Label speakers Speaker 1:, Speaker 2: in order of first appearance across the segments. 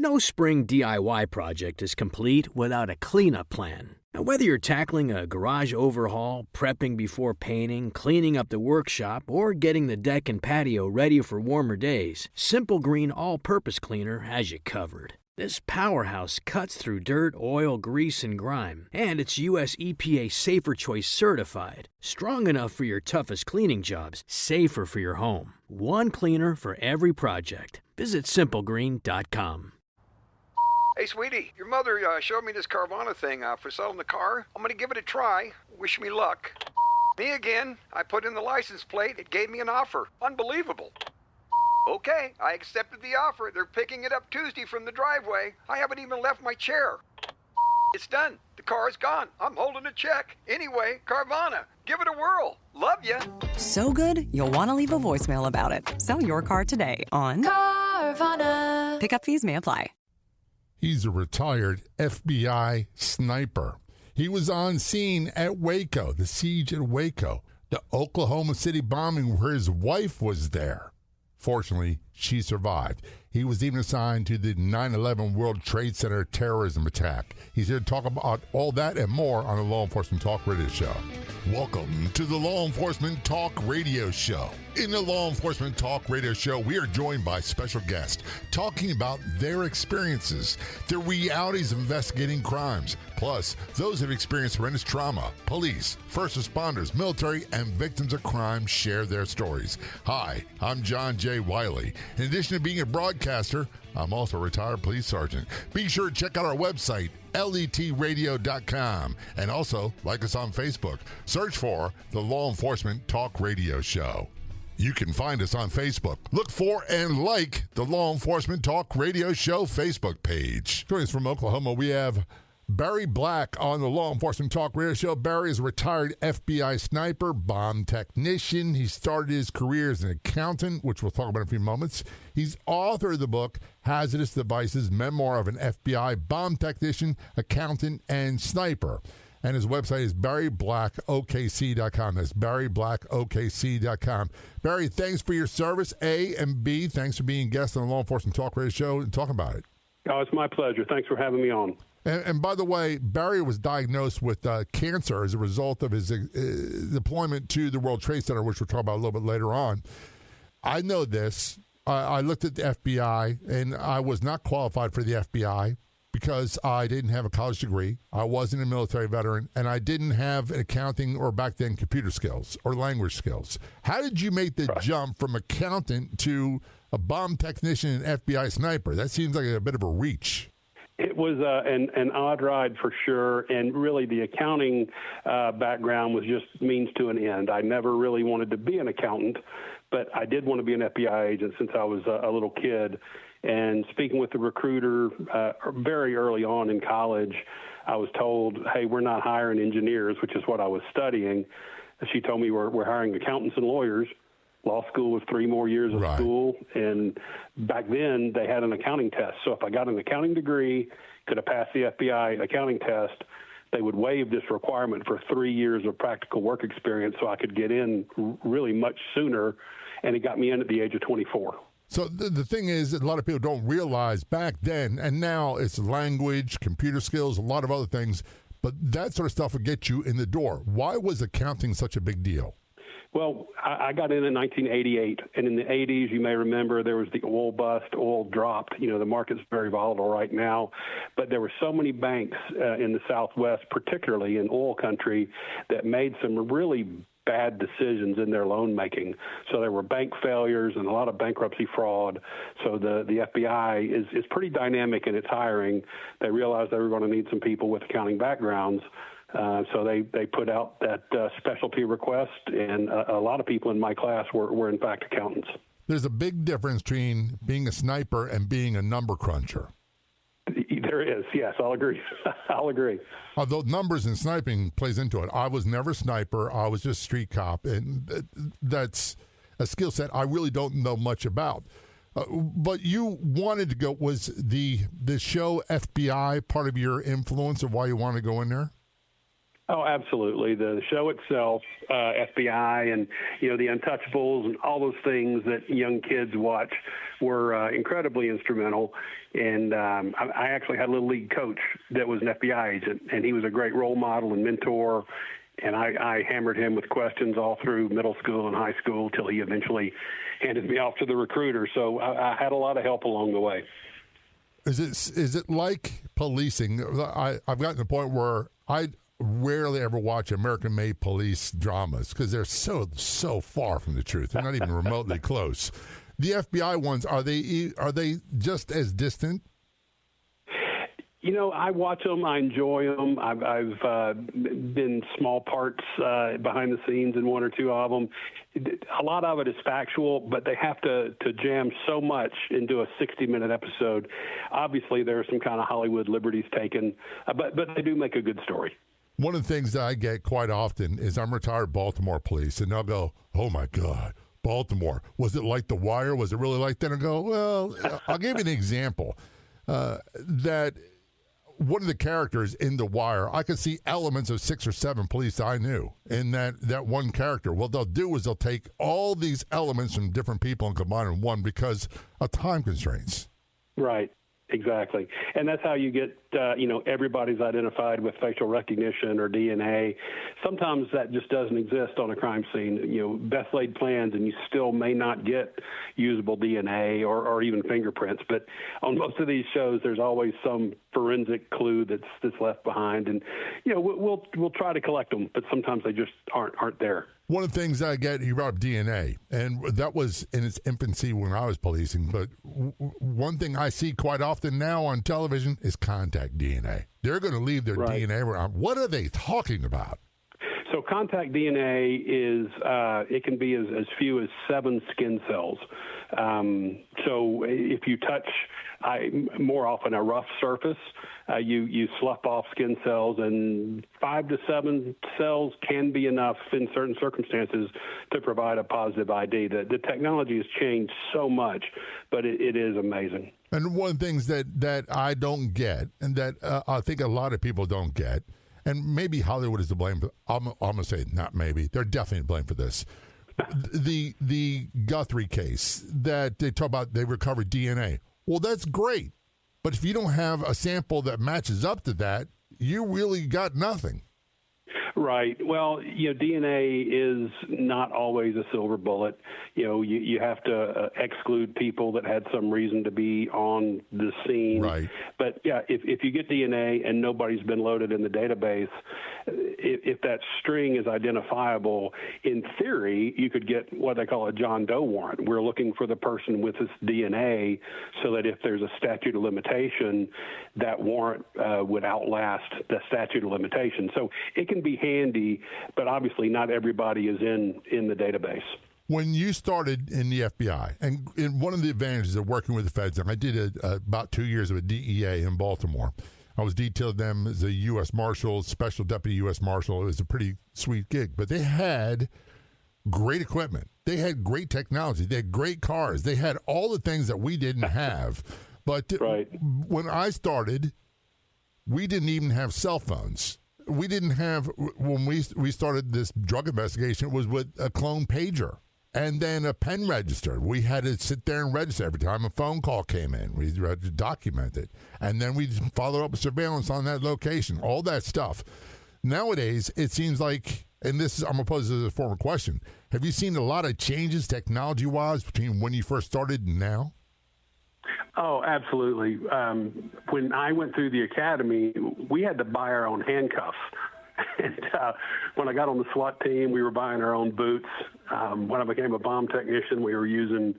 Speaker 1: No spring DIY project is complete without a cleanup plan. Now, whether you're tackling a garage overhaul, prepping before painting, cleaning up the workshop, or getting the deck and patio ready for warmer days, Simple Green All-Purpose Cleaner has you covered. This powerhouse cuts through dirt, oil, grease, and grime, and it's U.S. EPA Safer Choice certified. Strong enough for your toughest cleaning jobs, safer for your home. One cleaner for every project. Visit simplegreen.com.
Speaker 2: Hey, sweetie, your mother showed me this Carvana thing for selling the car. I'm gonna give it a try. Wish me luck. Me again. I put in the license plate. It gave me an offer. Unbelievable. Okay, I accepted the offer. They're picking it up Tuesday from the driveway. I haven't even left my chair. It's done. The car is gone. I'm holding a check. Anyway, Carvana, give it a whirl. Love ya.
Speaker 3: So good, you'll want to leave a voicemail about it. Sell your car today on Carvana. Pickup fees may apply.
Speaker 4: He's a retired FBI sniper. He was on scene at Waco, the siege at Waco, the Oklahoma City bombing where his wife was there. Fortunately, she survived. He was even assigned to the 9/11 World Trade Center terrorism attack. He's here to talk about all that and more on the Law Enforcement Talk Radio Show. Welcome to the Law Enforcement Talk Radio Show. In the Law Enforcement Talk Radio Show, we are joined by special guests talking about their experiences, the realities of investigating crimes, plus those who have experienced horrendous trauma. Police, first responders, military, and victims of crime share their stories. Hi, I'm John J. Wiley. In addition to being a broadcaster, I'm also a retired police sergeant. Be sure to check out our website, letradio.com, and also like us on Facebook. Search for the Law Enforcement Talk Radio Show. You can find us on Facebook. Look for and like the Law Enforcement Talk Radio Show Facebook page. Joining us from Oklahoma, we have Barry Black on the Law Enforcement Talk Radio Show. Barry is a retired FBI sniper, bomb technician. He started his career as an accountant, which we'll talk about in a few moments. He's author of the book, Hazardous Devices, Memoir of an FBI Bomb Technician, Accountant, and Sniper. And his website is barryblackokc.com. That's barryblackokc.com. Barry, thanks for your service, A, and B, thanks for being a guest on the Law Enforcement Talk Radio Show and talking about it.
Speaker 5: Oh, it's my pleasure. Thanks for having me on.
Speaker 4: And by the way, Barry was diagnosed with cancer as a result of his deployment to the World Trade Center, which we'll talk about a little bit later on. I know this. I looked at the FBI, and I was not qualified for the FBI because I didn't have a college degree. I wasn't a military veteran, and I didn't have accounting or back then computer skills or language skills. How did you make the jump from accountant to a bomb technician and FBI sniper? That seems like a bit of a reach.
Speaker 5: It was an odd ride for sure, and really the accounting background was just means to an end. I never really wanted to be an accountant, but I did want to be an FBI agent since I was a little kid. And speaking with the recruiter very early on in college, I was told, hey, we're not hiring engineers, which is what I was studying. She told me we're hiring accountants and lawyers. Law school was 3 more years of school, and back then they had an accounting test. So if I got an accounting degree, could have passed the FBI accounting test, they would waive this requirement for 3 years of practical work experience so I could get in really much sooner, and it got me in at the age of 24.
Speaker 4: So the thing is that a lot of people don't realize back then, and now it's language, computer skills, a lot of other things, but that sort of stuff would get you in the door. Why was accounting such a big deal?
Speaker 5: Well, I got in 1988, and in the 80s, you may remember there was the oil bust. Oil dropped. You know, the market's very volatile right now, but there were so many banks in the Southwest, particularly in oil country, that made some really bad decisions in their loan making. So there were bank failures and a lot of bankruptcy fraud. So the FBI is pretty dynamic in its hiring. They realized they were going to need some people with accounting backgrounds. So they put out that specialty request, and a lot of people in my class were in fact accountants.
Speaker 4: There's a big difference between being a sniper and being a number cruncher.
Speaker 5: There is, yes, I'll agree. I'll agree.
Speaker 4: Although numbers and sniping plays into it. I was never a sniper. I was just street cop, and that's a skill set I really don't know much about. But you wanted to go, was the show FBI part of your influence of why you wanted to go in there?
Speaker 5: Oh, absolutely. The show itself, FBI and, the Untouchables and all those things that young kids watch were incredibly instrumental. And I actually had a little league coach that was an FBI agent, and he was a great role model and mentor. And I hammered him with questions all through middle school and high school till he eventually handed me off to the recruiter. So I had a lot of help along the way.
Speaker 4: Is it like policing? I've gotten to the point where I rarely ever watch American-made police dramas because they're so far from the truth. They're not even remotely close. The FBI ones, are they just as distant?
Speaker 5: I watch them. I enjoy them. I've been small parts behind the scenes in one or two of them. A lot of it is factual, but they have to jam so much into a 60-minute episode. Obviously, there are some kind of Hollywood liberties taken, but they do make a good story.
Speaker 4: One of the things that I get quite often is I'm retired Baltimore police, and they'll go, "Oh, my God, Baltimore. Was it like The Wire? Was it really like that?" And I go, well, I'll give you an example. That one of the characters in The Wire, I could see elements of 6 or 7 police I knew in that one character. What they'll do is they'll take all these elements from different people and combine them in one because of time constraints.
Speaker 5: Right. Exactly. And that's how you get, everybody's identified with facial recognition or DNA. Sometimes that just doesn't exist on a crime scene. Best laid plans, and you still may not get usable DNA or even fingerprints. But on most of these shows, there's always some forensic clue that's left behind. And, we'll try to collect them, but sometimes they just aren't there.
Speaker 4: One of the things I get, you brought up DNA, and that was in its infancy when I was policing. But one thing I see quite often now on television is contact DNA. They're going to leave their DNA around. What are they talking about?
Speaker 5: So contact DNA is, it can be as few as 7 skin cells. So if you touch more often a rough surface, you slough off skin cells, and 5 to 7 cells can be enough in certain circumstances to provide a positive ID. The technology has changed so much, but it is amazing.
Speaker 4: And one of the things that I don't get, and that I think a lot of people don't get, and maybe Hollywood is to blame, but I'm going to say not maybe. They're definitely to blame for this. The Guthrie case that they talk about, they recovered DNA. Well, that's great. But if you don't have a sample that matches up to that, you really got nothing.
Speaker 5: Right. Well, DNA is not always a silver bullet. You have to exclude people that had some reason to be on the scene.
Speaker 4: Right.
Speaker 5: But yeah, if you get DNA and nobody's been loaded in the database, if that string is identifiable, in theory, you could get what they call a John Doe warrant. We're looking for the person with this DNA so that if there's a statute of limitation, that warrant would outlast the statute of limitation. So it can be handy, but obviously not everybody is in the database.
Speaker 4: When you started in the FBI, and one of the advantages of working with the feds, and I did about 2 years of a DEA in Baltimore. I was detailed them as a U.S. Marshal, Special Deputy U.S. Marshal. It was a pretty sweet gig, but they had great equipment. They had great technology. They had great cars. They had all the things that we didn't have. But when I started, we didn't even have cell phones. We didn't have, when we started this drug investigation, it was with a clone pager and then a pen register. We had to sit there and register every time a phone call came in. We had to document it. And then we followed up with surveillance on that location, all that stuff. Nowadays, it seems like, and this is, I'm going to pose this as a former question, have you seen a lot of changes technology-wise between when you first started and now?
Speaker 5: Oh, absolutely. When I went through the academy, we had to buy our own handcuffs. And when I got on the SWAT team, we were buying our own boots. When I became a bomb technician, we were using,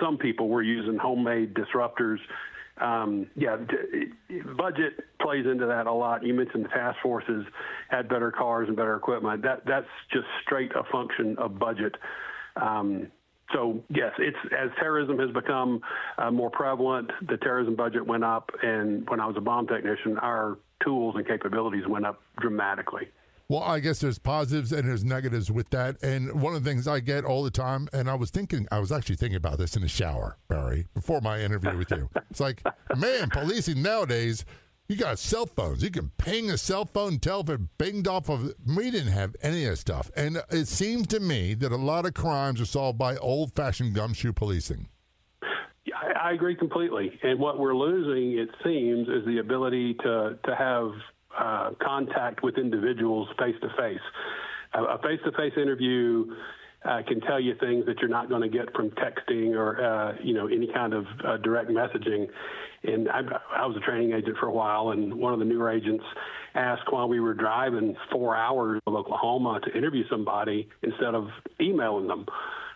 Speaker 5: some people were using homemade disruptors. Budget plays into that a lot. You mentioned the task forces had better cars and better equipment. That's just straight a function of budget. So, yes, it's as terrorism has become more prevalent, the terrorism budget went up, and when I was a bomb technician, our tools and capabilities went up dramatically.
Speaker 4: Well, I guess there's positives and there's negatives with that. And one of the things I get all the time, and I was actually thinking about this in the shower, Barry, before my interview with you. It's like, man, policing nowadays, You got cell phones. You can ping a cell phone and tell if it binged off of it. We didn't have any of that stuff. And it seems to me that a lot of crimes are solved by old-fashioned gumshoe policing.
Speaker 5: I agree completely. And what we're losing, it seems, is the ability to have contact with individuals face-to-face. A face-to-face interview can tell you things that you're not going to get from texting or, any kind of direct messaging. And I was a training agent for a while, and one of the newer agents asked while we were driving 4 hours to Oklahoma to interview somebody instead of emailing them.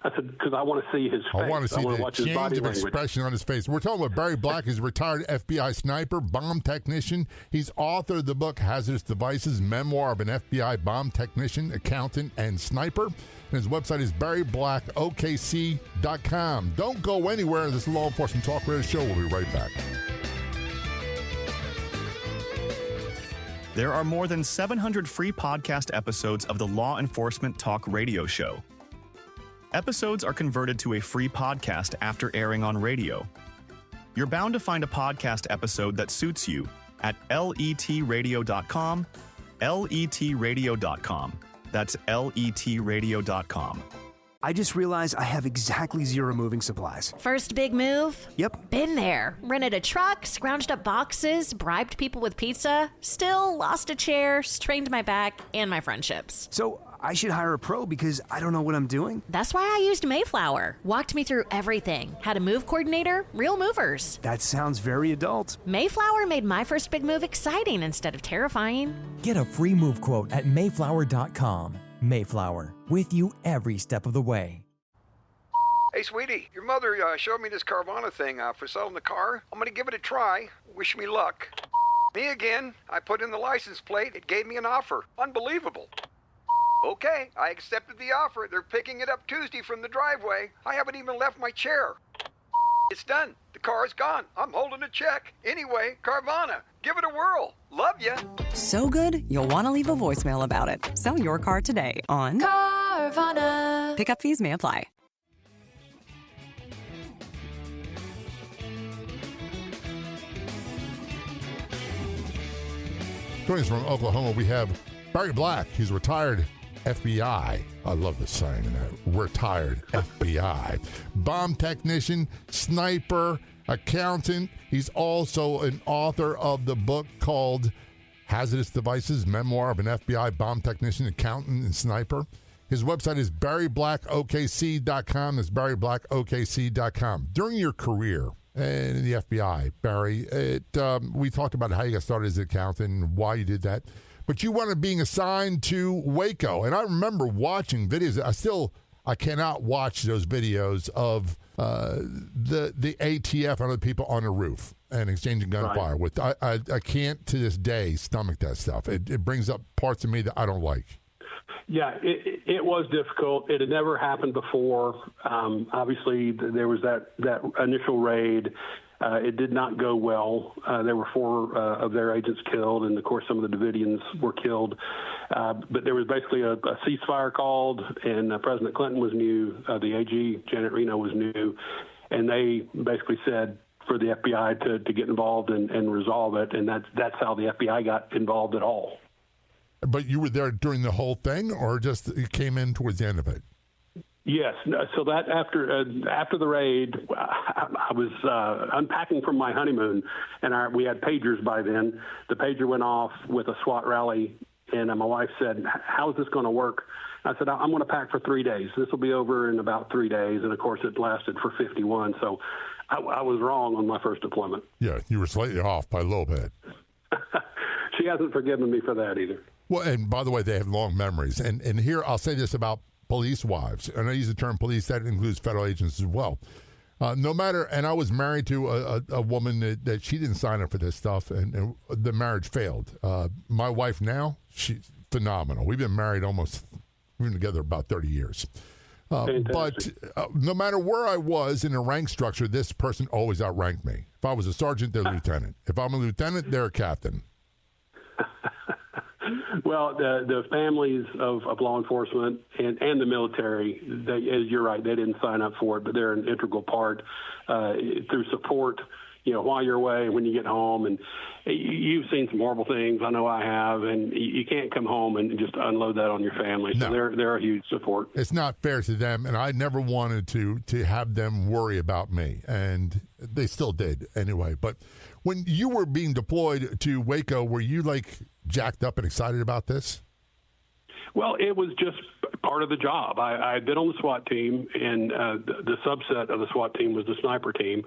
Speaker 5: I said, because I want to see his face.
Speaker 4: I want to see the
Speaker 5: watch his
Speaker 4: change
Speaker 5: body
Speaker 4: of
Speaker 5: language.
Speaker 4: expression on his face. We're talking about Barry Black. He's a retired FBI sniper, bomb technician. He's authored the book Hazardous Devices, Memoir of an FBI Bomb Technician, Accountant, and Sniper. And his website is barryblackokc.com. Don't go anywhere. This is Law Enforcement Talk Radio Show. We'll be right back.
Speaker 6: There are more than 700 free podcast episodes of the Law Enforcement Talk Radio Show. Episodes are converted to a free podcast after airing on radio. You're bound to find a podcast episode that suits you at letradio.com, letradio.com. That's letradio.com.
Speaker 7: I just realized I have exactly zero moving supplies.
Speaker 8: First big move?
Speaker 7: Yep.
Speaker 8: Been there. Rented a truck, scrounged up boxes, bribed people with pizza, still lost a chair, strained my back, and my friendships.
Speaker 7: So I should hire a pro because I don't know what I'm doing?
Speaker 8: That's why I used Mayflower. Walked me through everything. Had a move coordinator, real movers.
Speaker 7: That sounds very adult.
Speaker 8: Mayflower made my first big move exciting instead of terrifying.
Speaker 9: Get a free move quote at Mayflower.com. Mayflower, with you every step of the way.
Speaker 2: Hey, sweetie, your mother showed me this Carvana thing for selling the car. I'm going to give it a try. Wish me luck. Me again. I put in the license plate. It gave me an offer. Unbelievable. Okay, I accepted the offer. They're picking it up Tuesday from the driveway. I haven't even left my chair. It's done. The car is gone. I'm holding a check. Anyway, Carvana, give it a whirl. Love ya.
Speaker 3: So good, you'll want to leave a voicemail about it. Sell your car today on Carvana. Pickup fees may apply.
Speaker 4: Joining us from Oklahoma, we have Barry Black. He's retired FBI. I love the saying of that. Retired FBI. Bomb technician, sniper, accountant. He's also an author of the book called Hazardous Devices, Memoir of an FBI Bomb Technician, Accountant, and Sniper. His website is barryblackokc.com. That's barryblackokc.com. During your career in the FBI, Barry, we talked about how you got started as an accountant and why you did that. But you wound up being assigned to Waco. And I remember watching videos. I cannot watch those videos of the ATF and other people on the roof and exchanging gunfire with. I can't to this day stomach that stuff. It brings up parts of me that I don't like.
Speaker 5: Yeah, it was difficult. It had never happened before. Obviously, there was that initial raid. It did not go well. There were 4 of their agents killed, and, of course, some of the Davidians were killed. But there was basically a ceasefire called, and President Clinton was new. The AG, Janet Reno, was new. And they basically said for the FBI to get involved and resolve it, and that's how the FBI got involved at all.
Speaker 4: But you were there during the whole thing, or just it came in towards the end of it?
Speaker 5: Yes. So that after the raid, I was unpacking from my honeymoon, and we had pagers by then. The pager went off with a SWAT rally, and my wife said, "How is this going to work?" I said, "I'm going to pack for 3 days. This will be over in about 3 days." And, of course, it lasted for 51. So I was wrong on my first deployment.
Speaker 4: Yeah, you were slightly off by a little bit.
Speaker 5: She hasn't forgiven me for that either.
Speaker 4: Well, and by the way, they have long memories. And here, I'll say this about police wives. And I use the term police. That includes federal agents as well. No matter, and I was married to a woman that she didn't sign up for this stuff, and the marriage failed. My wife now, she's phenomenal. We've been married we've been together about 30 years. But no matter where I was in a rank structure, this person always outranked me. If I was a sergeant, they're a lieutenant. If I'm a lieutenant, they're a captain.
Speaker 5: Well, the families of law enforcement and the military, as you're right, they didn't sign up for it, but they're an integral part through support while you're away, when you get home, and you've seen some horrible things. I know I have, and you can't come home and just unload that on your family. So they're a huge support.
Speaker 4: It's not fair to them, and I never wanted to have them worry about me, and they still did anyway. But when you were being deployed to Waco, were you jacked up and excited about this?
Speaker 5: Well, it was just part of the job. I had been on the SWAT team, and the subset of the SWAT team was the sniper team.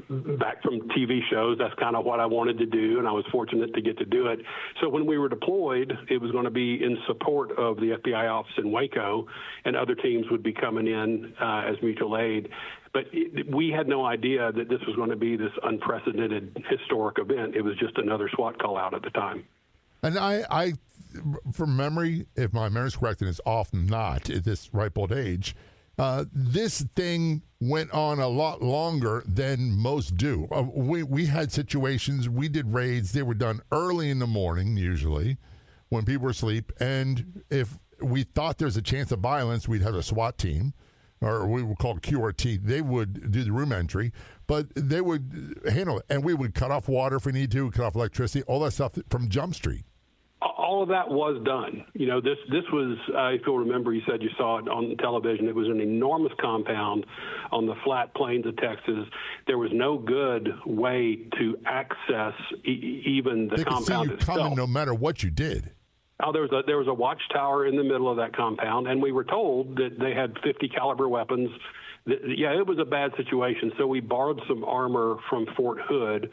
Speaker 5: Back from TV shows, that's kind of what I wanted to do, and I was fortunate to get to do it. So when we were deployed, it was going to be in support of the FBI office in Waco, and other teams would be coming in as mutual aid. But we had no idea that this was going to be this unprecedented historic event. It was just another SWAT call out at the time.
Speaker 4: And I from memory, if my memory is correct, and it's often not at this ripe old age, this thing went on a lot longer than most do. We had situations, we did raids, they were done early in the morning, usually, when people were asleep, and if we thought there's a chance of violence, we'd have a SWAT team, or we would call it QRT. They would do the room entry, but they would handle it, and we would cut off water if we need to, cut off electricity, all that stuff from Jump Street.
Speaker 5: All of that was done. This was, if you'll remember, you said you saw it on television. It was an enormous compound on the flat plains of Texas. There was no good way to access even the compound
Speaker 4: itself. They could see you coming no matter what you did.
Speaker 5: Oh, there was a watchtower in the middle of that compound, and we were told that they had 50 caliber weapons. Yeah, it was a bad situation. So we borrowed some armor from Fort Hood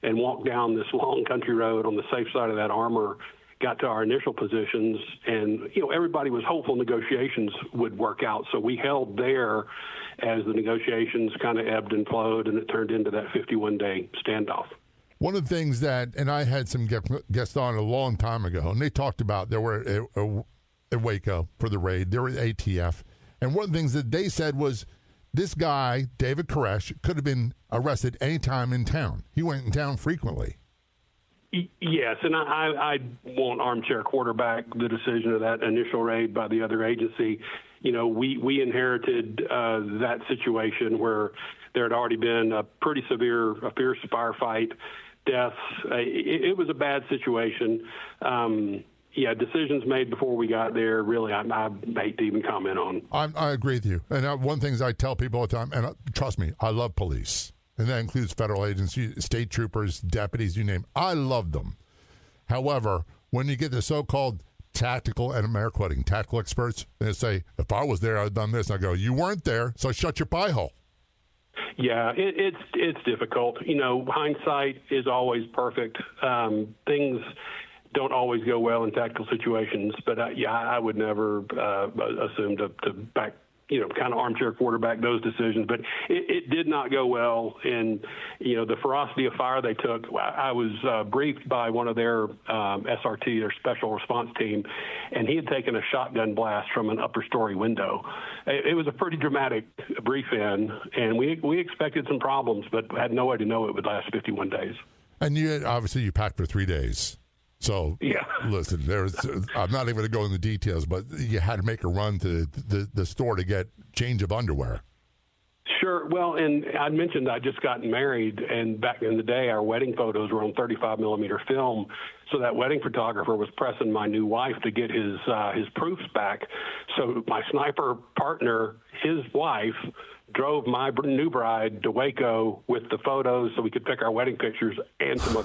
Speaker 5: and walked down this long country road on the safe side of that armor. Got to our initial positions, and everybody was hopeful negotiations would work out. So we held there as the negotiations kind of ebbed and flowed, and it turned into that 51-day standoff.
Speaker 4: One of the things and I had some guests on a long time ago, and they talked about they were at Waco for the raid. They were at ATF, and one of the things that they said was this guy, David Koresh, could have been arrested any time in town. He went in town frequently.
Speaker 5: Yes, and I won't armchair quarterback the decision of that initial raid by the other agency. We inherited that situation where there had already been a pretty fierce firefight, deaths. It was a bad situation. Decisions made before we got there, really, I hate to even comment on.
Speaker 4: I agree with you. And one of the things I tell people all the time, and trust me, I love police. And that includes federal agents, state troopers, deputies, you name it. I love them. However, when you get the so-called tactical, and I'm air quoting, tactical experts, they say, if I was there, I'd have done this. And I go, you weren't there, so shut your pie hole.
Speaker 5: Yeah, it's difficult. Hindsight is always perfect. Things don't always go well in tactical situations, but I would never assume to back kind of armchair quarterback those decisions, but it did not go well. And, the ferocity of fire they took, I was briefed by one of their SRT, their special response team, and he had taken a shotgun blast from an upper story window. It was a pretty dramatic brief-in, and we expected some problems, but had no way to know it would last 51 days.
Speaker 4: And you packed for 3 days. So,
Speaker 5: yeah.
Speaker 4: Listen, I'm not even going to go into details, but you had to make a run to the store to get change of underwear.
Speaker 5: Sure. Well, and I mentioned I just gotten married, and back in the day, our wedding photos were on 35-millimeter film. So that wedding photographer was pressing my new wife to get his proofs back. So my sniper partner, his wife, drove my new bride to Waco with the photos so we could pick our wedding pictures and some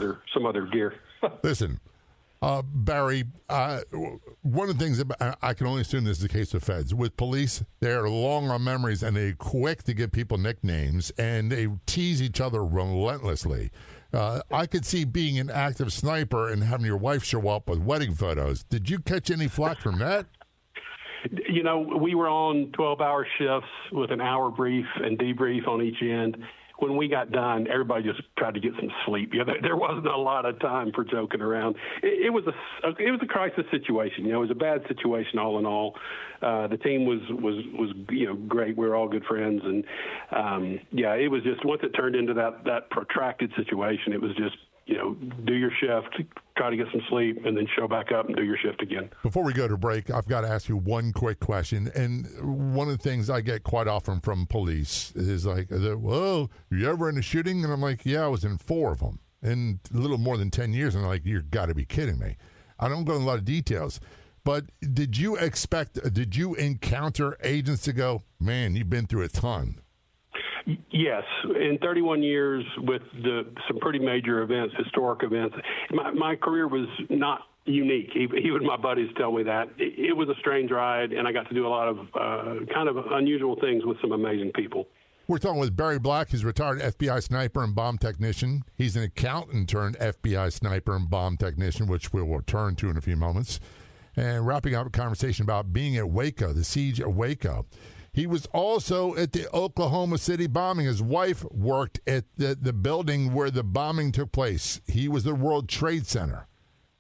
Speaker 5: other gear.
Speaker 4: Listen. Barry, one of the things that I can only assume this is the case with feds. With police, they're long on memories and they're quick to give people nicknames and they tease each other relentlessly. I could see being an active sniper and having your wife show up with wedding photos. Did you catch any flack from that?
Speaker 5: We were on 12-hour shifts with an hour brief and debrief on each end. When we got done, everybody just tried to get some sleep. There wasn't a lot of time for joking around. It was a crisis situation. It was a bad situation all in all. The team was great. We were all good friends, and it was just once it turned into that protracted situation, it was just do your shift, try to get some sleep, and then show back up and do your shift again.
Speaker 4: Before we go to break, I've got to ask you one quick question. And one of the things I get quite often from police is like, well, you ever in a shooting? And I'm like, yeah, I was in 4 of them in a little more than 10 years. And I'm like, you've got to be kidding me. I don't go into a lot of details. But did you encounter agents to go, man, you've been through a ton?
Speaker 5: Yes, in 31 years with some pretty major events, historic events. My career was not unique. Even my buddies tell me that. It was a strange ride, and I got to do a lot of kind of unusual things with some amazing people.
Speaker 4: We're talking with Barry Black. He's a retired FBI sniper and bomb technician. He's an accountant turned FBI sniper and bomb technician, which we will return to in a few moments. And wrapping up a conversation about being at Waco, the siege at Waco. He was also at the Oklahoma City bombing. His wife worked at the building where the bombing took place. He was at the World Trade Center.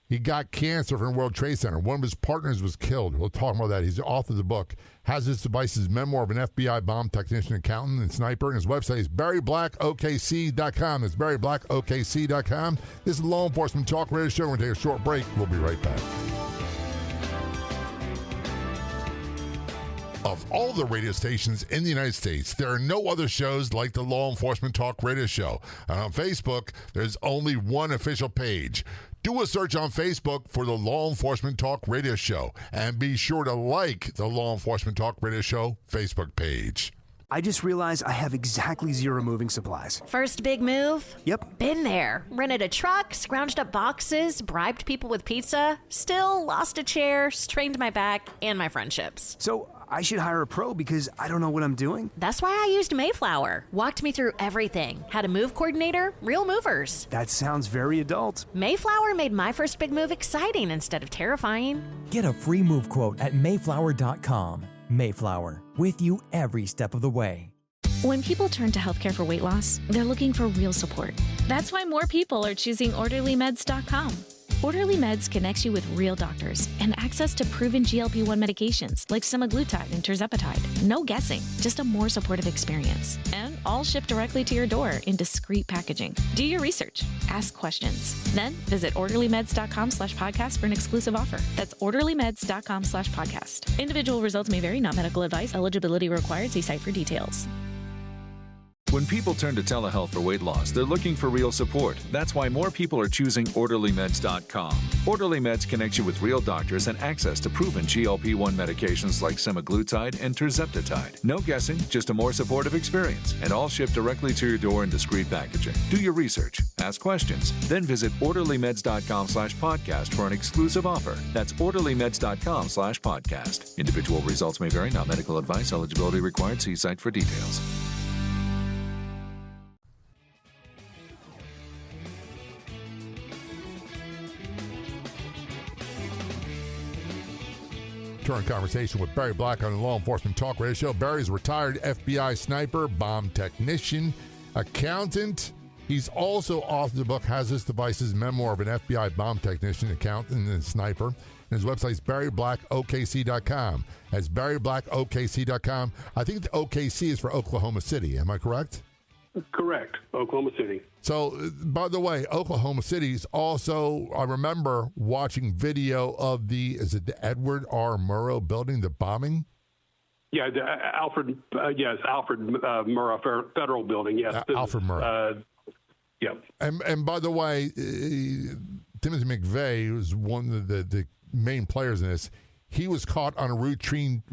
Speaker 4: He got cancer from the World Trade Center. One of his partners was killed. We'll talk about that. He's the author of the book, Hazardous Devices, Memoir of an FBI Bomb Technician, Accountant, and Sniper. And his website is barryblackokc.com. It's barryblackokc.com. This is Law Enforcement Talk Radio Show. We're going to take a short break. We'll be right back. Of all the radio stations in the United States, there are no other shows like the Law Enforcement Talk Radio Show. And on Facebook, there's only one official page. Do a search on Facebook for the Law Enforcement Talk Radio Show. And be sure to like the Law Enforcement Talk Radio Show Facebook page.
Speaker 7: I just realized I have exactly 0 moving supplies.
Speaker 8: First big move?
Speaker 7: Yep.
Speaker 8: Been there. Rented a truck, scrounged up boxes, bribed people with pizza, still lost a chair, strained my back, and my friendships.
Speaker 7: So I should hire a pro because I don't know what I'm doing?
Speaker 8: That's why I used Mayflower. Walked me through everything. Had a move coordinator, real movers.
Speaker 7: That sounds very adult.
Speaker 8: Mayflower made my first big move exciting instead of terrifying.
Speaker 9: Get a free move quote at Mayflower.com. Mayflower, with you every step of the way.
Speaker 10: When people turn to healthcare for weight loss, they're looking for real support. That's why more people are choosing OrderlyMeds.com. Orderly Meds connects you with real doctors and access to proven GLP-1 medications like semaglutide and tirzepatide. No guessing, just a more supportive experience. And all shipped directly to your door in discreet packaging. Do your research. Ask questions. Then visit OrderlyMeds.com/podcast for an exclusive offer. That's OrderlyMeds.com/podcast. Individual results may vary, not medical advice. Eligibility required. See site for details.
Speaker 11: When people turn to telehealth for weight loss, they're looking for real support. That's why more people are choosing OrderlyMeds.com. Orderly Meds connects you with real doctors and access to proven GLP-1 medications like semaglutide and tirzepatide. No guessing, just a more supportive experience, and all shipped directly to your door in discreet packaging. Do your research, ask questions, then visit OrderlyMeds.com/podcast for an exclusive offer. That's OrderlyMeds.com/podcast. Individual results may vary, not medical advice. Eligibility required. See site for details.
Speaker 4: Conversation with Barry Black on the Law Enforcement Talk Radio Show. Barry's a retired FBI sniper, bomb technician, accountant. He's also authored the book Hazardous Devices, Memoir of an FBI Bomb Technician, Accountant, and Sniper. And his website is barryblackokc.com. That's barryblackokc.com. I think the OKC is for Oklahoma City. Am I correct?
Speaker 5: Correct. Oklahoma City.
Speaker 4: So, by the way, Oklahoma City is also, I remember watching video of the Edward R. Murrow building, the bombing?
Speaker 5: Yeah, Alfred Murrah Federal Building, yes.
Speaker 4: Alfred Murrah.
Speaker 5: Yep.
Speaker 4: And by the way, Timothy McVeigh, who's one of the main players in this, he was caught on a routine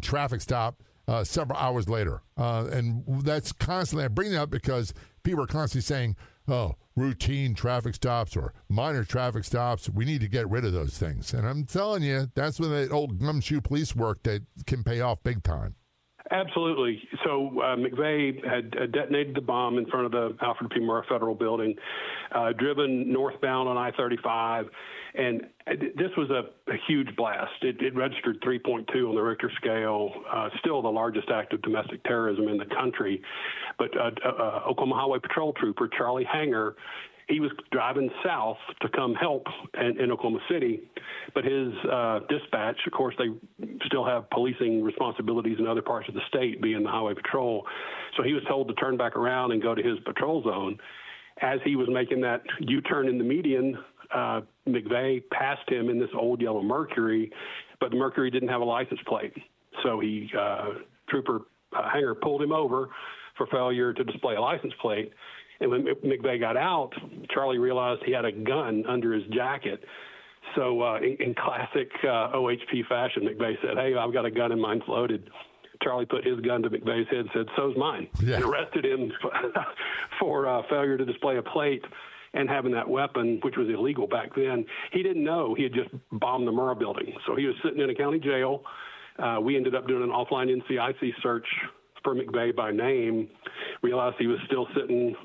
Speaker 4: traffic stop several hours later. And that's constantly, I bring that up because people are constantly saying, oh, routine traffic stops or minor traffic stops, we need to get rid of those things. And I'm telling you, that's when that old gumshoe police work that can pay off big time.
Speaker 5: Absolutely. So McVeigh had detonated the bomb in front of the Alfred P. Murrah Federal Building, driven northbound on I-35, and this was a huge blast. It registered 3.2 on the Richter scale, still the largest act of domestic terrorism in the country. But Oklahoma Highway Patrol Trooper Charlie Hanger, he was driving south to come help in Oklahoma City, but his dispatch, of course, they still have policing responsibilities in other parts of the state, being the highway patrol. So he was told to turn back around and go to his patrol zone. As he was making that U-turn in the median, McVeigh passed him in this old yellow Mercury, but the Mercury didn't have a license plate. So Trooper Hanger pulled him over for failure to display a license plate. And when McVeigh got out, Charlie realized he had a gun under his jacket. So in classic OHP fashion, McVeigh said, "Hey, I've got a gun and mine's loaded." Charlie put his gun to McVeigh's head and said, "So's mine," and arrested him for failure to display a plate and having that weapon, which was illegal back then. He didn't know he had just bombed the Murrah building. So he was sitting in a county jail. We ended up doing an offline NCIC search for McVeigh by name, realized he was still sitting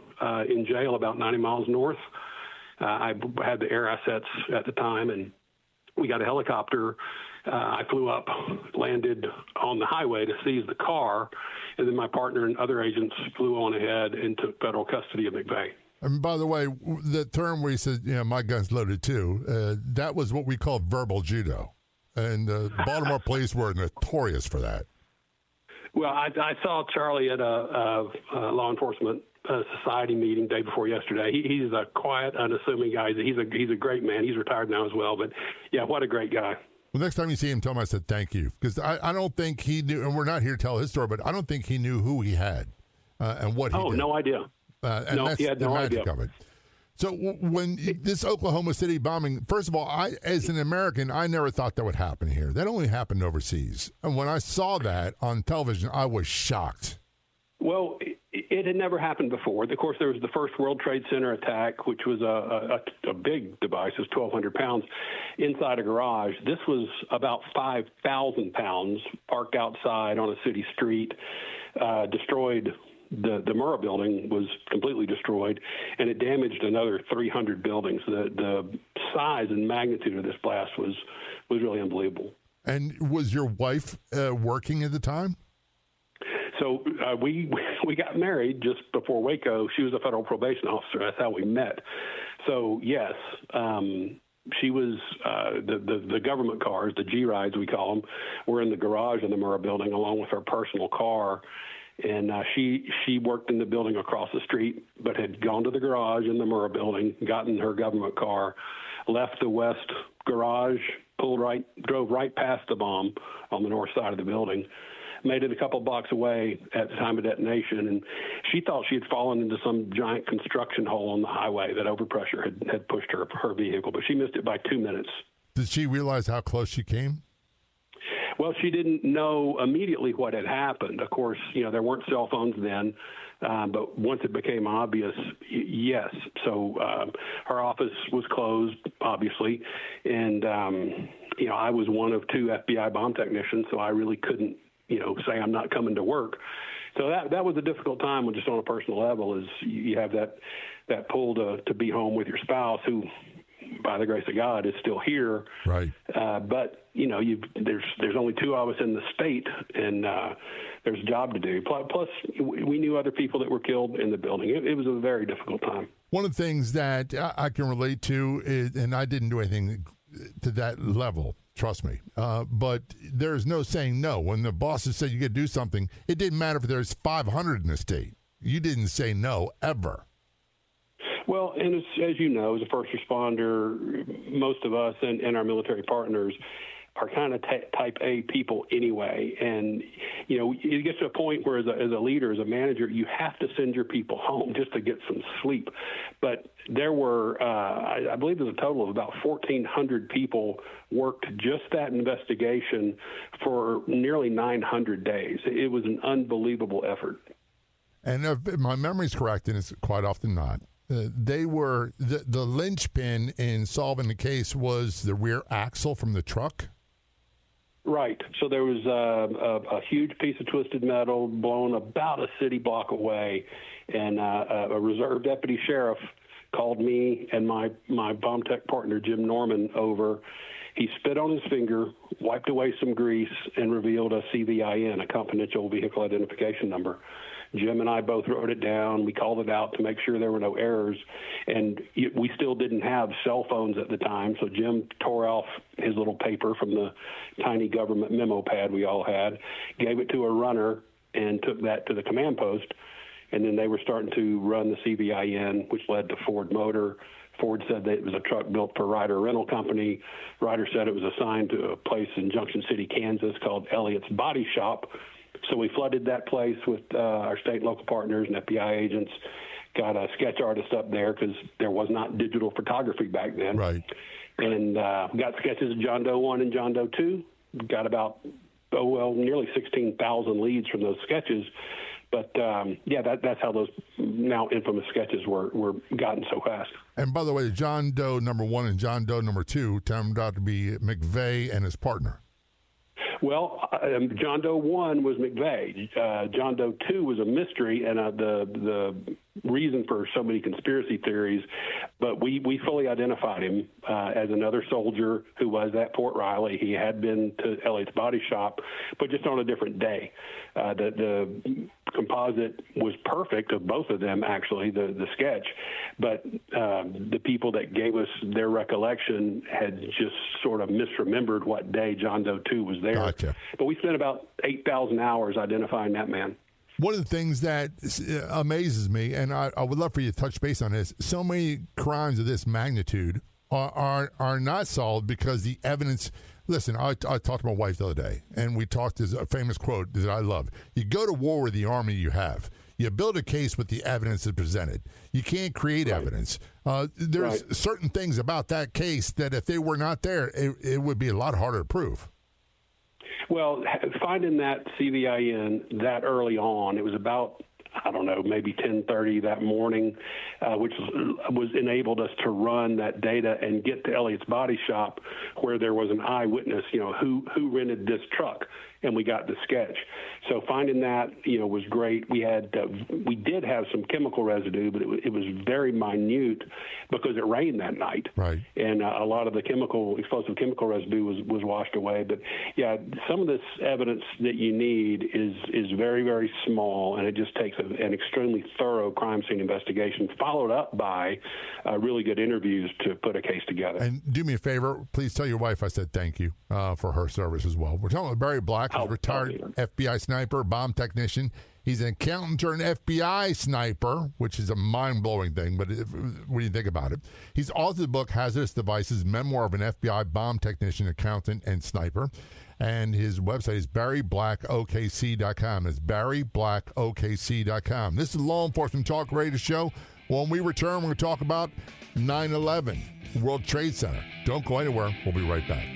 Speaker 5: in jail about 90 miles north. I had the air assets at the time, and we got a helicopter. I flew up, landed on the highway to seize the car, and then my partner and other agents flew on ahead and took federal custody of McVeigh.
Speaker 4: And by the way, the term where he said, my gun's loaded too, that was what we call verbal judo. And Baltimore police were notorious for that.
Speaker 5: Well, I saw Charlie at a law enforcement society meeting day before yesterday. He's a quiet, unassuming guy. He's a great man. He's retired now as well. But, yeah, what a great guy.
Speaker 4: Well, next time you see him, tell him I said thank you. Because I don't think he knew, and we're not here to tell his story, but I don't think he knew who he had and what he did.
Speaker 5: Oh, no idea.
Speaker 4: And that's
Speaker 5: he had
Speaker 4: the
Speaker 5: no
Speaker 4: magic
Speaker 5: idea.
Speaker 4: of it. So when this Oklahoma City bombing, first of all, as an American, I never thought that would happen here. That only happened overseas. And when I saw that on television, I was shocked.
Speaker 5: Well, it had never happened before. Of course, there was the first World Trade Center attack, which was a big device. It was 1,200 pounds inside a garage. This was about 5,000 pounds parked outside on a city street, destroyed. The Murrah building was completely destroyed, and it damaged another 300 buildings. The size and magnitude of this blast was really unbelievable.
Speaker 4: And was your wife working at the time?
Speaker 5: So we got married just before Waco. She was a federal probation officer. That's how we met. So, yes, she was the government cars, the G-Rides we call them, were in the garage of the Murrah building along with her personal car. And she worked in the building across the street, but had gone to the garage in the Murrah building, gotten her government car, left the west garage, drove right past the bomb on the north side of the building, made it a couple blocks away at the time of detonation, and she thought she had fallen into some giant construction hole on the highway that overpressure had pushed her vehicle, but she missed it by 2 minutes.
Speaker 4: Did she realize how close she came?
Speaker 5: Well, she didn't know immediately what had happened. Of course, there weren't cell phones then, but once it became obvious, yes. So her office was closed, obviously, and I was one of 2 FBI bomb technicians, so I really couldn't, say I'm not coming to work. So that was a difficult time, just on a personal level, is you have that pull to be home with your spouse, who, by the grace of God, is still here.
Speaker 4: Right.
Speaker 5: But there's only 2 of us in the state, and there's a job to do. Plus, we knew other people that were killed in the building. It was a very difficult time.
Speaker 4: One of the things that I can relate to is, and I didn't do anything to that level, trust me, but there's no saying no. When the bosses said you could do something, it didn't matter if there's 500 in the state. You didn't say no, ever.
Speaker 5: Well, and as you know, as a first responder, most of us and our military partners are kind of type A people anyway. And, it gets to a point where as a leader, as a manager, you have to send your people home just to get some sleep. But there were, I believe there's a total of about 1,400 people worked just that investigation for nearly 900 days. It was an unbelievable effort.
Speaker 4: And if my memory's correct, and it's quite often not, they were the linchpin in solving the case was the rear axle from the truck.
Speaker 5: Right. So there was a huge piece of twisted metal blown about a city block away, and a reserve deputy sheriff called me and my bomb tech partner, Jim Norman, over. He spit on his finger, wiped away some grease, and revealed a CVIN, a confidential vehicle identification number. Jim and I both wrote it down. We called it out to make sure there were no errors. And we still didn't have cell phones at the time, so Jim tore off his little paper from the tiny government memo pad we all had, gave it to a runner, and took that to the command post. And then they were starting to run the CVIN, which led to Ford Motor. Ford said that it was a truck built for Ryder Rental Company. Ryder said it was assigned to a place in Junction City, Kansas called Elliott's Body Shop. So we flooded that place with our state and local partners and FBI agents, got a sketch artist up there because there was not digital photography back then.
Speaker 4: Right.
Speaker 5: And got sketches of John Doe 1 and John Doe 2. Got about, nearly 16,000 leads from those sketches. But, that's how those now infamous sketches were gotten so fast.
Speaker 4: And by the way, John Doe number 1 and John Doe number 2 turned out to be McVeigh and his partner.
Speaker 5: Well, John Doe 1 was McVeigh. John Doe 2 was a mystery, and the reason for so many conspiracy theories, but we fully identified him as another soldier who was at Fort Riley. He had been to Elliott's Body Shop, but just on a different day. The composite was perfect of both of them, actually, the sketch, but the people that gave us their recollection had just sort of misremembered what day John Doe 2 was there.
Speaker 4: Gotcha.
Speaker 5: But we spent about 8,000 hours identifying that man.
Speaker 4: One of the things that amazes me, and I would love for you to touch base on this, so many crimes of this magnitude are not solved because the evidence. Listen, I talked to my wife the other day, and we talked. There's a famous quote that I love. You go to war with the army you have. You build a case with the evidence that's presented. You can't create evidence. There's certain things about that case that if they were not there, it would be a lot harder to prove.
Speaker 5: Well, finding that CVIN that early on, it was about, maybe 10:30 that morning, which was enabled us to run that data and get to Elliott's Body Shop where there was an eyewitness, who rented this truck, and we got the sketch. So finding that, was great. We did have some chemical residue, but it was very minute because it rained that night.
Speaker 4: Right.
Speaker 5: And a lot of the explosive chemical residue was washed away. But yeah, some of this evidence that you need is very, very small, and it just takes an extremely thorough crime scene investigation followed up by really good interviews to put a case together.
Speaker 4: And do me a favor, please tell your wife I said thank you for her service as well. We're talking about Barry Black, who's a retired FBI sniper, bomb technician. He's an accountant turned FBI sniper, which is a mind-blowing thing, but when you think about it. He's authored the book Hazardous Devices, Memoir of an FBI Bomb Technician, Accountant, and Sniper. And his website is barryblackokc.com. It's barryblackokc.com. This is the Law Enforcement Talk Radio Show. When we return, we're going to talk about 9/11, World Trade Center. Don't go anywhere. We'll be right back.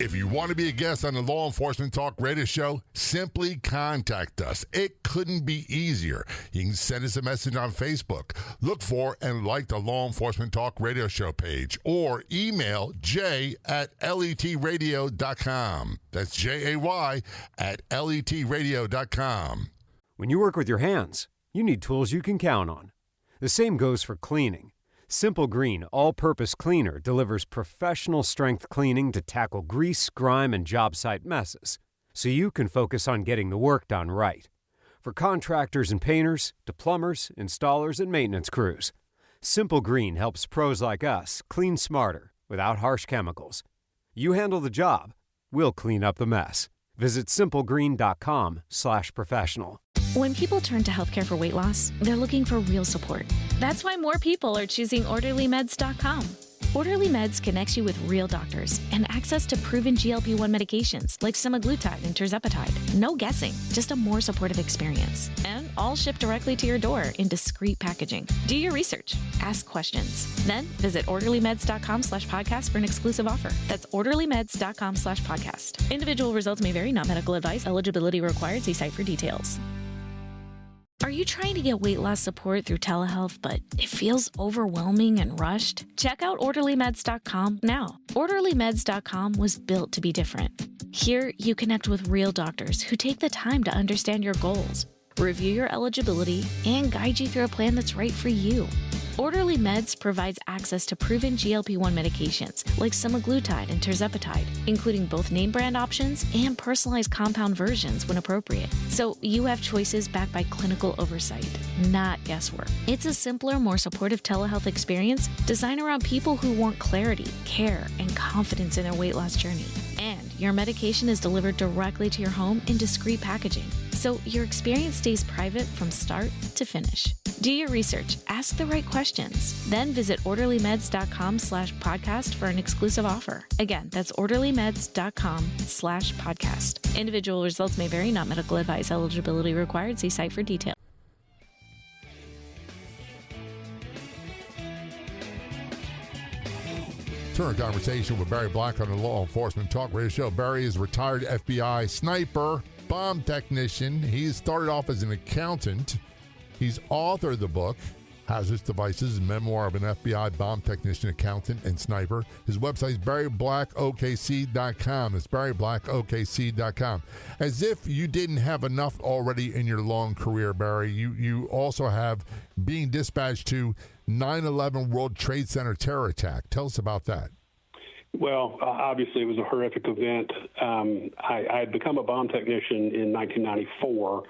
Speaker 4: If you want to be a guest on the Law Enforcement Talk Radio Show, simply contact us. It couldn't be easier. You can send us a message on Facebook. Look for and like the Law Enforcement Talk Radio Show page, or email jay@letradio.com. That's JAY@letradio.com.
Speaker 12: When you work with your hands, you need tools you can count on. The same goes for cleaning. Simple Green All-Purpose Cleaner delivers professional strength cleaning to tackle grease, grime, and job site messes, so you can focus on getting the work done right. For contractors and painters, to plumbers, installers, and maintenance crews, Simple Green helps pros like us clean smarter without harsh chemicals. You handle the job, we'll clean up the mess. Visit simplegreen.com/professional.
Speaker 10: When people turn to healthcare for weight loss, they're looking for real support. That's why more people are choosing orderlymeds.com. Orderly Meds connects you with real doctors and access to proven GLP-1 medications like semaglutide and tirzepatide. No guessing, just a more supportive experience. And all shipped directly to your door in discreet packaging. Do your research. Ask questions. Then visit orderlymeds.com/podcast for an exclusive offer. That's orderlymeds.com/podcast. Individual results may vary, not medical advice. Eligibility required. See site for details. Are you trying to get weight loss support through telehealth, but it feels overwhelming and rushed? Check out orderlymeds.com now. Orderlymeds.com was built to be different. Here, you connect with real doctors who take the time to understand your goals, review your eligibility, and guide you through a plan that's right for you. Orderly Meds provides access to proven GLP-1 medications like semaglutide and tirzepatide, including both name brand options and personalized compound versions when appropriate. So you have choices backed by clinical oversight, not guesswork. It's a simpler, more supportive telehealth experience designed around people who want clarity, care, and confidence in their weight loss journey. And your medication is delivered directly to your home in discreet packaging, so your experience stays private from start to finish. Do your research, ask the right questions, then visit orderlymeds.com/podcast for an exclusive offer. Again, that's orderlymeds.com/podcast. Individual results may vary, not medical advice. Eligibility required. See site for details.
Speaker 4: Turn a conversation with Barry Black on the Law Enforcement Talk Radio Show. Barry is a retired FBI sniper, bomb technician. He started off as an accountant. He's authored the book, Hazardous Devices, Memoir of an FBI Bomb Technician, Accountant, and Sniper. His website is barryblackokc.com. It's barryblackokc.com. As if you didn't have enough already in your long career, Barry, you also have being dispatched to 9/11 World Trade Center terror attack. Tell us about that.
Speaker 5: Well, obviously it was a horrific event. I had become a bomb technician in 1994.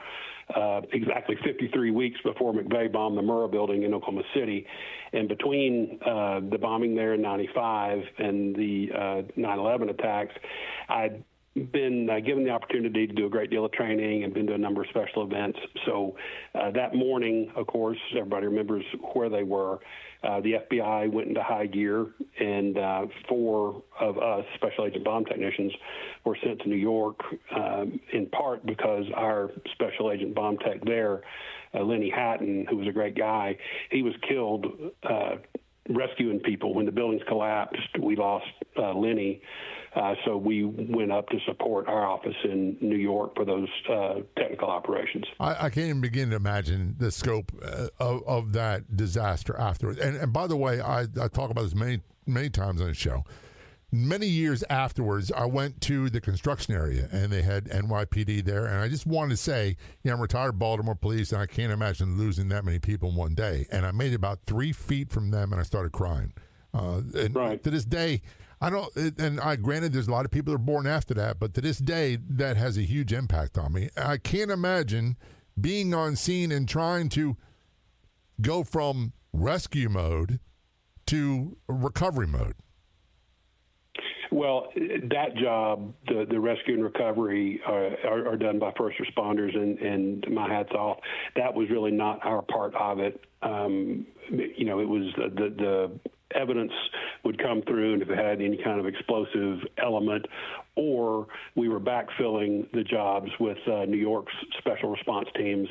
Speaker 5: Exactly 53 weeks before McVeigh bombed the Murrah building in Oklahoma City. And between the bombing there in 95 and the 9/11 attacks, I'd been given the opportunity to do a great deal of training and been to a number of special events. So that morning, of course, everybody remembers where they were. The FBI went into high gear, and 4 of us, special agent bomb technicians, were sent to New York, in part because our special agent bomb tech there, Lenny Hatton, who was a great guy, he was killed rescuing people. When the buildings collapsed, we lost Lenny. So we went up to support our office in New York for those technical operations.
Speaker 4: I can't even begin to imagine the scope of that disaster afterwards. And by the way, I talk about this many times on the show. Many years afterwards, I went to the construction area, and they had NYPD there. And I just wanted to say, I'm retired Baltimore police, and I can't imagine losing that many people in one day. And I made it about 3 feet from them, and I started crying. Right. To this day, granted, there's a lot of people that are born after that, but to this day, that has a huge impact on me. I can't imagine being on scene and trying to go from rescue mode to recovery mode.
Speaker 5: Well, that job, the rescue and recovery are done by first responders, and my hat's off. That was really not our part of it. It was the evidence would come through, and if it had any kind of explosive element, or we were backfilling the jobs with New York's special response teams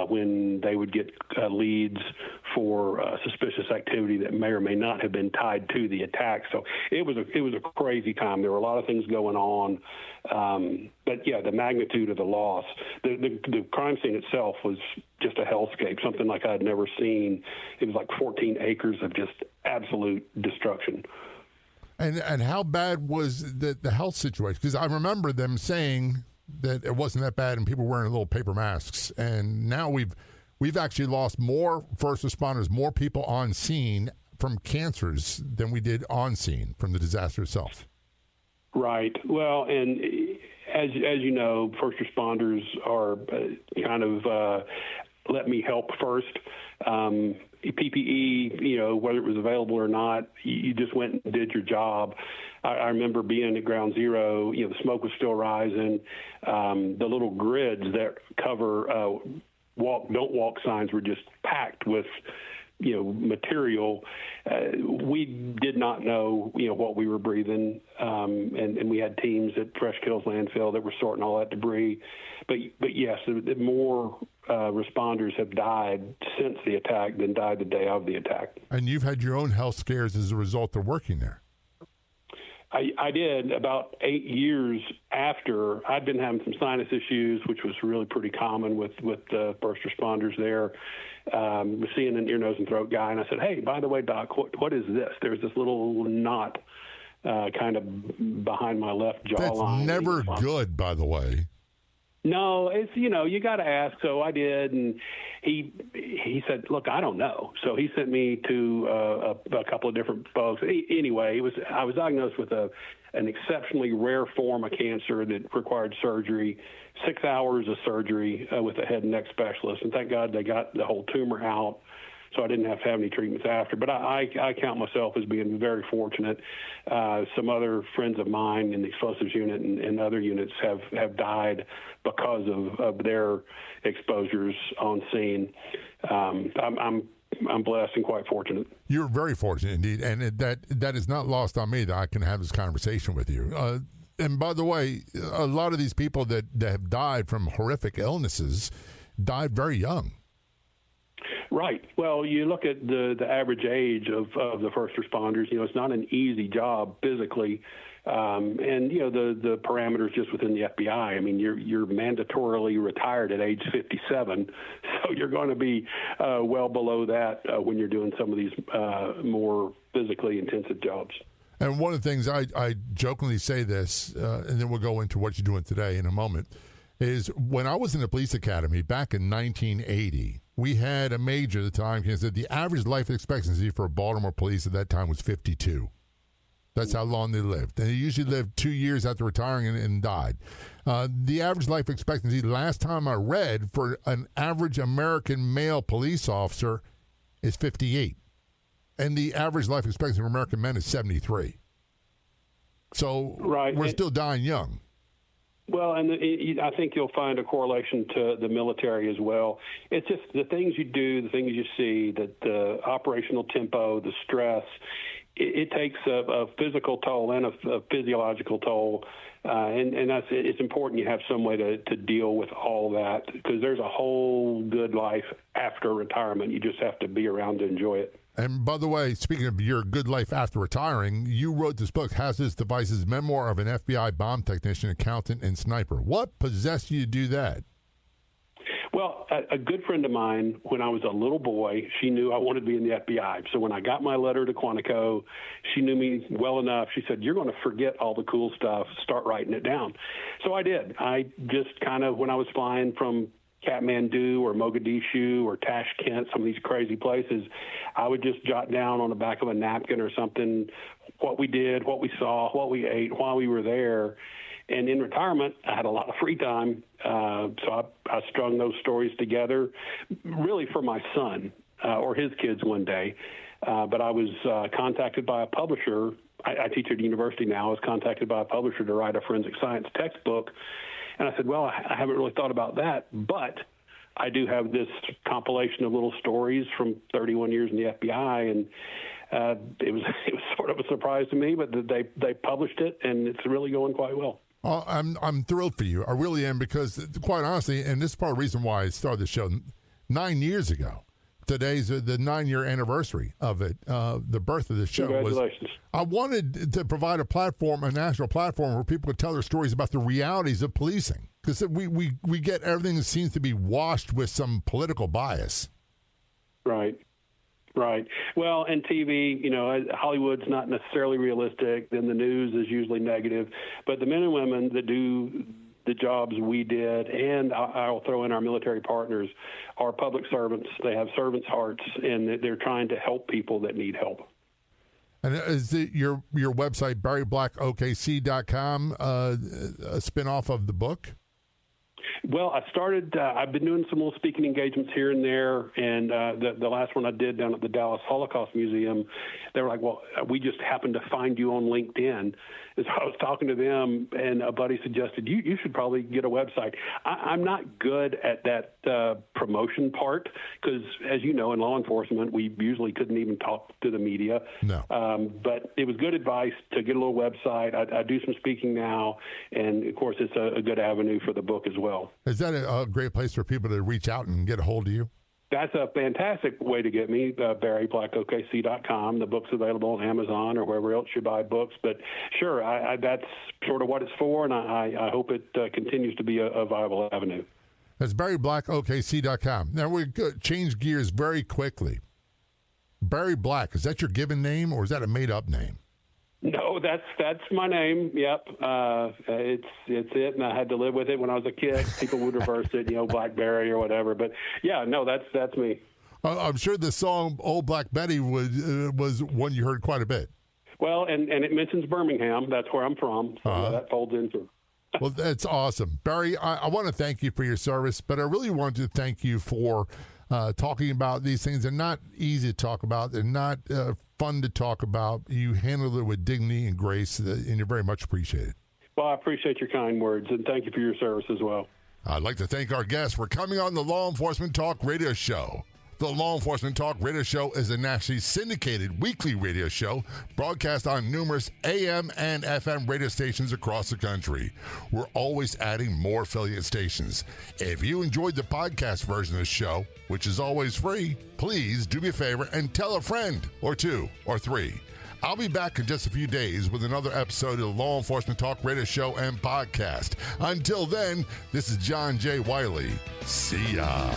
Speaker 5: when they would get leads for suspicious activity that may or may not have been tied to the attack. So it was a crazy time. There were a lot of things going on. But yeah, the magnitude of the loss, the crime scene itself was just a hellscape, something like I had never seen. It was like 14 acres of just absolute destruction.
Speaker 4: And how bad was the health situation? Because I remember them saying that it wasn't that bad and people were wearing little paper masks. And now we've actually lost more first responders, more people on scene from cancers than we did on scene from the disaster itself. Right. Well, and as you know, first responders are kind of let me help first. PPE, whether it was available or not, you just went and did your job. I remember being at Ground Zero, the smoke was still rising. The little grids that cover walk, don't walk signs were just packed with, material. We did not know, what we were breathing. And we had teams at Fresh Kills Landfill that were sorting all that debris. But yes, more responders have died since the attack than died the day of the attack. And you've had your own health scares as a result of working there. I did. About 8 years after, I'd been having some sinus issues, which was really pretty common with the first responders there. Was seeing an ear, nose, and throat guy, and I said, "Hey, by the way, Doc, what is this?" There's this little knot kind of behind my left jawline. That's never good, by the way. No, it's, you got to ask. So I did, and he said, "Look, I don't know." So he sent me to a couple of different folks. Anyway, I was diagnosed with an exceptionally rare form of cancer that required surgery, 6 hours of surgery with a head and neck specialist. And thank God they got the whole tumor out.
Speaker 5: so I didn't have to have any treatments after. But I count myself as being very fortunate. Some other friends of mine in the explosives unit and other units have died because of their exposures on scene. I'm blessed and quite fortunate.
Speaker 4: You're very fortunate indeed, and that is not lost on me that I can have this conversation with you. And by the way, a lot of these people that have died from horrific illnesses died very young.
Speaker 5: Right. Well, you look at the average age of the first responders. It's not an easy job physically. And the parameters just within the FBI. I mean, you're mandatorily retired at age 57, so you're going to be well below that when you're doing some of these more physically intensive jobs.
Speaker 4: And one of the things I jokingly say this, and then we'll go into what you're doing today in a moment, is when I was in the police academy back in 1980, we had a major at the time who said the average life expectancy for Baltimore police at that time was 52. That's how long they lived. And they usually lived 2 years after retiring and died. The average life expectancy, last time I read, for an average American male police officer is 58. And the average life expectancy for American men is 73. So we're still dying young.
Speaker 5: Well, and I think you'll find a correlation to the military as well. It's just the things you do, the things you see, the operational tempo, the stress. It takes a physical toll and a physiological toll, and it's important you have some way to deal with all that, because there's a whole good life after retirement. You just have to be around to enjoy it.
Speaker 4: And by the way, speaking of your good life after retiring, you wrote this book, Hazardous Devices, Memoir of an FBI Bomb Technician, Accountant, and Sniper. What possessed you to do that?
Speaker 5: Well, a good friend of mine, when I was a little boy, she knew I wanted to be in the FBI. So when I got my letter to Quantico, she knew me well enough. She said, "You're going to forget all the cool stuff. Start writing it down." So I did. I just kind of, when I was flying from Kathmandu or Mogadishu or Tashkent, some of these crazy places, I would just jot down on the back of a napkin or something what we did, what we saw, what we ate while we were there. And in retirement, I had a lot of free time, so I strung those stories together, really for my son or his kids one day. But I was contacted by a publisher. I teach at a university now. I was contacted by a publisher to write a forensic science textbook. And I said, well, I haven't really thought about that, but I do have this compilation of little stories from 31 years in the FBI, and it was sort of a surprise to me, but they published it, and it's really going quite well.
Speaker 4: I'm thrilled for you. I really am, because quite honestly, and this is part of the reason why I started the show 9 years ago. Today's the 9-year anniversary of it. The birth of the show.
Speaker 5: Congratulations.
Speaker 4: I wanted to provide a platform, a national platform, where people could tell their stories about the realities of policing. Because we get everything that seems to be washed with some political bias.
Speaker 5: Right. Well, and TV, Hollywood's not necessarily realistic. Then the news is usually negative. But the men and women that do the jobs we did, and I'll throw in our military partners, are public servants. They have servants' hearts, and they're trying to help people that need help.
Speaker 4: And is your website, barryblackokc.com, a spinoff of the book?
Speaker 5: Well, I've been doing some little speaking engagements here and there, and the last one I did down at the Dallas Holocaust Museum, they were like, well, we just happened to find you on LinkedIn. And so I was talking to them, and a buddy suggested, you should probably get a website. I'm not good at that promotion part, because, as you know, in law enforcement, we usually couldn't even talk to the media.
Speaker 4: No.
Speaker 5: But it was good advice to get a little website. I do some speaking now, and, of course, it's a good avenue for the book as well.
Speaker 4: Is that a great place for people to reach out and get a hold of you?
Speaker 5: That's a fantastic way to get me, barryblackokc.com. The book's available on Amazon or wherever else you buy books. But sure, that's sort of what it's for, and I hope it continues to be a viable avenue.
Speaker 4: That's barryblackokc.com. Now, we change gears very quickly. Barry Black, is that your given name, or is that a made-up name?
Speaker 5: No, that's my name. Yep, it's it, and I had to live with it when I was a kid. People would reverse it, Blackberry or whatever. But yeah, no, that's me.
Speaker 4: I'm sure the song "Old Black Betty" was one you heard quite a bit.
Speaker 5: Well, and it mentions Birmingham. That's where I'm from, so that folds into.
Speaker 4: Well, that's awesome, Barry. I want to thank you for your service, but I really want to thank you for talking about these things. They're not easy to talk about. They're not fun to talk about. You handle it with dignity and grace, and you're very much appreciated.
Speaker 5: Well, I appreciate your kind words, and thank you for your service as well.
Speaker 4: I'd like to thank our guests for coming on the Law Enforcement Talk Radio Show. The Law Enforcement Talk Radio Show is a nationally syndicated weekly radio show broadcast on numerous AM and FM radio stations across the country. We're always adding more affiliate stations. If you enjoyed the podcast version of the show, which is always free, please do me a favor and tell a friend or two or three. I'll be back in just a few days with another episode of the Law Enforcement Talk Radio Show and Podcast. Until then, this is John J. Wiley. See ya.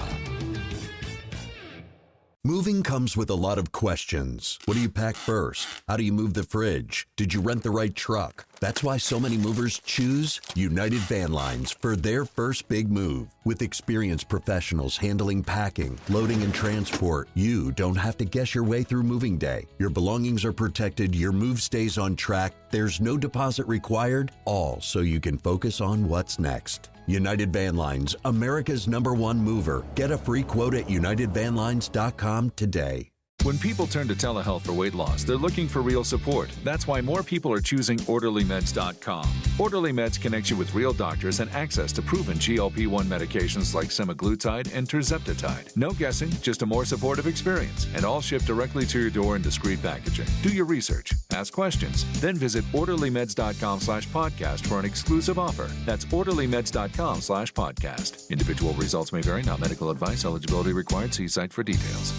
Speaker 13: Moving comes with a lot of questions. What do you pack first? How do you move the fridge? Did you rent the right truck? That's why so many movers choose United Van Lines for their first big move. With experienced professionals handling packing, loading, and transport, you don't have to guess your way through moving day. Your belongings are protected, your move stays on track, there's no deposit required, all so you can focus on what's next. United Van Lines, America's #1 mover. Get a free quote at UnitedVanLines.com today.
Speaker 11: When people turn to telehealth for weight loss, they're looking for real support. That's why more people are choosing OrderlyMeds.com. Orderly Meds connects you with real doctors and access to proven GLP-1 medications like semaglutide and tirzepatide. No guessing, just a more supportive experience, and all shipped directly to your door in discreet packaging. Do your research, ask questions, then visit OrderlyMeds.com/podcast for an exclusive offer. That's OrderlyMeds.com/podcast. Individual results may vary, not medical advice. Eligibility required. See site for details.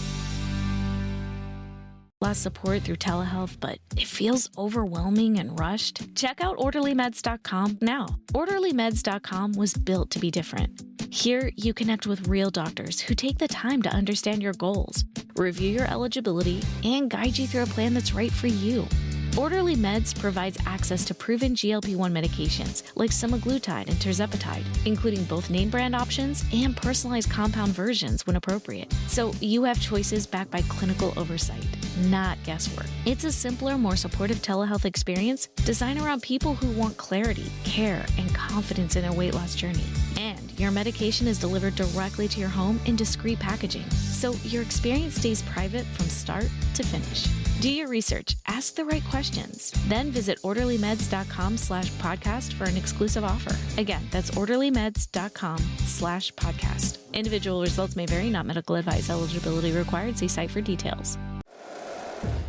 Speaker 10: Less support through telehealth, but it feels overwhelming and rushed? Check out OrderlyMeds.com now. OrderlyMeds.com was built to be different. Here, you connect with real doctors who take the time to understand your goals, review your eligibility, and guide you through a plan that's right for you. Orderly Meds provides access to proven GLP-1 medications like semaglutide and tirzepatide, including both name brand options and personalized compound versions when appropriate. So you have choices backed by clinical oversight, not guesswork. It's a simpler, more supportive telehealth experience designed around people who want clarity, care, and confidence in their weight loss journey. And your medication is delivered directly to your home in discreet packaging, so your experience stays private from start to finish. Do your research, ask the right questions, then visit OrderlyMeds.com/podcast for an exclusive offer. Again, that's OrderlyMeds.com/podcast. Individual results may vary, not medical advice. Eligibility required. See site for details.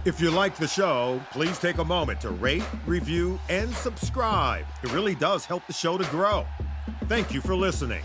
Speaker 14: If you like the show, please take a moment to rate, review, and subscribe. It really does help the show to grow. Thank you for listening.